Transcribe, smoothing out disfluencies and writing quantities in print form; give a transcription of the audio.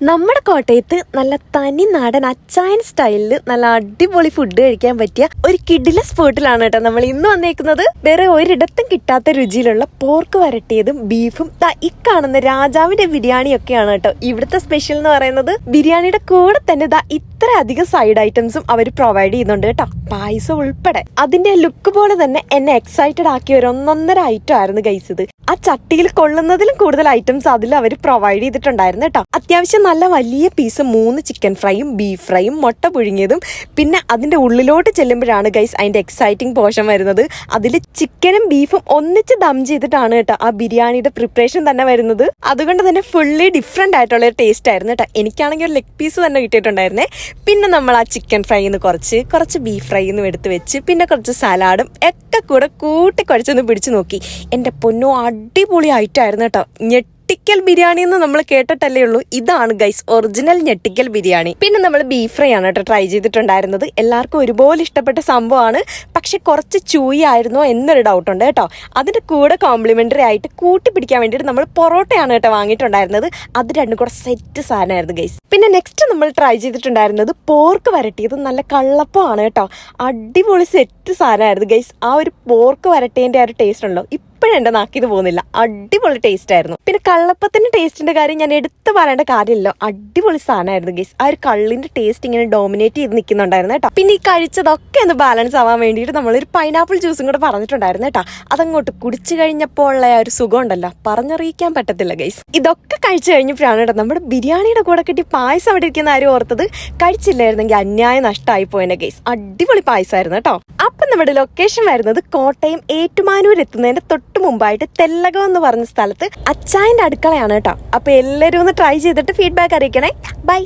നമ്മുടെ കോട്ടയത്ത് നല്ല തനി നാടൻ അച്ചായൻ സ്റ്റൈലില് നല്ല അടിപൊളി ഫുഡ് കഴിക്കാൻ പറ്റിയ ഒരു കിടില സ്പോട്ടിലാണ് കേട്ടോ നമ്മൾ ഇന്ന് വന്നേക്കുന്നത്. വേറെ ഒരിടത്തും കിട്ടാത്ത രുചിയിലുള്ള പോർക്ക് വരട്ടിയതും ബീഫും ഈ കാണുന്ന രാജാവിന്റെ ബിരിയാണിയൊക്കെയാണ് കേട്ടോ ഇവിടുത്തെ സ്പെഷ്യൽ എന്ന് പറയുന്നത്. ബിരിയാണിയുടെ കൂടെ തന്നെ ഇത്ര അധികം സൈഡ് ഐറ്റംസും അവർ പ്രൊവൈഡ് ചെയ്യുന്നുണ്ട് കേട്ടോ, പായസം ഉൾപ്പെടെ. അതിന്റെ ലുക്ക് പോലെ തന്നെ എന്നെ എക്സൈറ്റഡ് ആക്കിയ ഒരു ഒന്നൊന്നര ഐറ്റം ആയിരുന്നു ഗൈസ് ഇത്. ആ ചട്ടിയിൽ കൊള്ളുന്നതിലും കൂടുതൽ ഐറ്റംസ് അതിൽ അവർ പ്രൊവൈഡ് ചെയ്തിട്ടുണ്ടായിരുന്നു കേട്ടോ. അത്യാവശ്യം നല്ല വലിയ പീസ് 3 ചിക്കൻ ഫ്രൈയും ബീഫ് ഫ്രൈയും മുട്ട പുഴുങ്ങിയതും. പിന്നെ അതിന്റെ ഉള്ളിലോട്ട് ചെല്ലുമ്പോഴാണ് ഗൈസ് അതിന്റെ എക്സൈറ്റിംഗ് പോർഷൻ വരുന്നത്. അതിൽ ചിക്കനും ബീഫും ഒന്നിച്ച് ദം ചെയ്തിട്ടാണ് കേട്ടോ ആ ബിരിയാണിയുടെ പ്രിപ്പറേഷൻ തന്നെ വരുന്നത്. അതുകൊണ്ട് തന്നെ ഫുള്ളി ഡിഫറെന്റ് ആയിട്ടുള്ള ഒരു ടേസ്റ്റ് ആയിരുന്നു കേട്ടോ. എനിക്കാണെങ്കിൽ ഒരു ലെഗ് പീസ് തന്നെ കിട്ടിയിട്ടുണ്ടായിരുന്നേ. പിന്നെ നമ്മൾ ആ ചിക്കൻ ഫ്രൈന്ന് കുറച്ച് ബീഫ് ഫ്രൈന്ന് എടുത്ത് വെച്ച് പിന്നെ കുറച്ച് സലാഡും ഒക്കെ കൂടെ കൂട്ടിക്കുഴച്ചൊന്ന് പിടിച്ചു നോക്കി. എന്റെ പൊന്നോ, അടിപൊളി ഐറ്റമായിരുന്നു കേട്ടോ. ഞെട്ടിക്കൽ ബിരിയാണി എന്ന് നമ്മൾ കേട്ടിട്ടല്ലേ ഉള്ളൂ, ഇതാണ് ഗൈസ് ഒറിജിനൽ ഞെട്ടിക്കൽ ബിരിയാണി. പിന്നെ നമ്മൾ ബീഫ് ഫ്രൈ ആണ് കേട്ടോ ട്രൈ ചെയ്തിട്ടുണ്ടായിരുന്നത്. എല്ലാവർക്കും ഒരുപോലെ ഇഷ്ടപ്പെട്ട സംഭവമാണ്. പക്ഷെ കുറച്ച് ചൂയി ആയിരുന്നോ എന്നൊരു ഡൗട്ട് ഉണ്ട് കേട്ടോ. അതിന്റെ കൂടെ കോംപ്ലിമെന്ററി ആയിട്ട് കൂട്ടി പിടിക്കാൻ വേണ്ടിയിട്ട് നമ്മൾ പൊറോട്ടയാണ് കേട്ടോ വാങ്ങിയിട്ടുണ്ടായിരുന്നത്. അത് രണ്ടും കൂടെ സെറ്റ് സാധനമായിരുന്നു ഗൈസ്. പിന്നെ നെക്സ്റ്റ് നമ്മൾ ട്രൈ ചെയ്തിട്ടുണ്ടായിരുന്നത് പോർക്ക് വരട്ടിയത് നല്ല കള്ളപ്പമാണ് കേട്ടോ. അടിപൊളി സെറ്റ് സാധനമായിരുന്നു ഗൈസ്. ആ ഒരു പോർക്ക് വരട്ടേന്റെ ആ ഒരു ടേസ്റ്റ് ഉണ്ടല്ലോ, ഇപ്പോഴും എന്റെ നാക്കിന്ന് പോകുന്നില്ല. അടിപൊളി ടേസ്റ്റ് ആയിരുന്നു. പിന്നെ കള്ളപ്പത്തിന്റെ ടേസ്റ്റിന്റെ കാര്യം ഞാൻ എടുത്തു പറയേണ്ട കാര്യമില്ലല്ലോ, അടിപൊളി സാധനമായിരുന്നു ഗൈസ്. ആ ഒരു കള്ളിന്റെ ടേസ്റ്റ് ഇങ്ങനെ ഡോമിനേറ്റ് ചെയ്ത് നിൽക്കുന്നുണ്ടായിരുന്നു കേട്ടോ. പിന്നെ ഈ കഴിച്ചതൊക്കെ ഒന്ന് ബാലൻസ് ആവാൻ വേണ്ടിയിട്ട് നമ്മളൊരു പൈനാപ്പിൾ ജ്യൂസും കൂടെ പറഞ്ഞിട്ടുണ്ടായിരുന്നു കേട്ടോ. അതങ്ങോട്ട് കുടിച്ചു കഴിഞ്ഞപ്പോൾ ഉള്ള ആ ഒരു സുഖം ഉണ്ടല്ലോ, പറഞ്ഞറിയിക്കാൻ പറ്റത്തില്ല ഗൈസ്. ഇതൊക്കെ കഴിച്ചു കഴിഞ്ഞപ്പോഴാണ് കേട്ടോ നമ്മുടെ ബിരിയാണിയുടെ കൂടെ കിട്ടി പായസം അവിടെ ഇരിക്കുന്ന ആരും ഓർത്തത്. കഴിച്ചില്ലായിരുന്നെങ്കിൽ അന്യായ നഷ്ടമായി പോയെന്നെ ഗൈസ്. അടിപൊളി പായസമായിരുന്നു കേട്ടോ. അപ്പം നമ്മുടെ ലൊക്കേഷൻ വരുന്നത് കോട്ടയം ഏറ്റുമാനൂർ എത്തുന്നതിന്റെ തൊട്ട് മുമ്പായിട്ട് തെല്ലകം എന്ന് പറഞ്ഞ സ്ഥലത്ത് അച്ചായന്റെ അടുക്കളയാണ് കേട്ടോ. അപ്പൊ എല്ലാവരും ഒന്ന് ട്രൈ ചെയ്തിട്ട് ഫീഡ്ബാക്ക് അറിയിക്കണേ. ബൈ.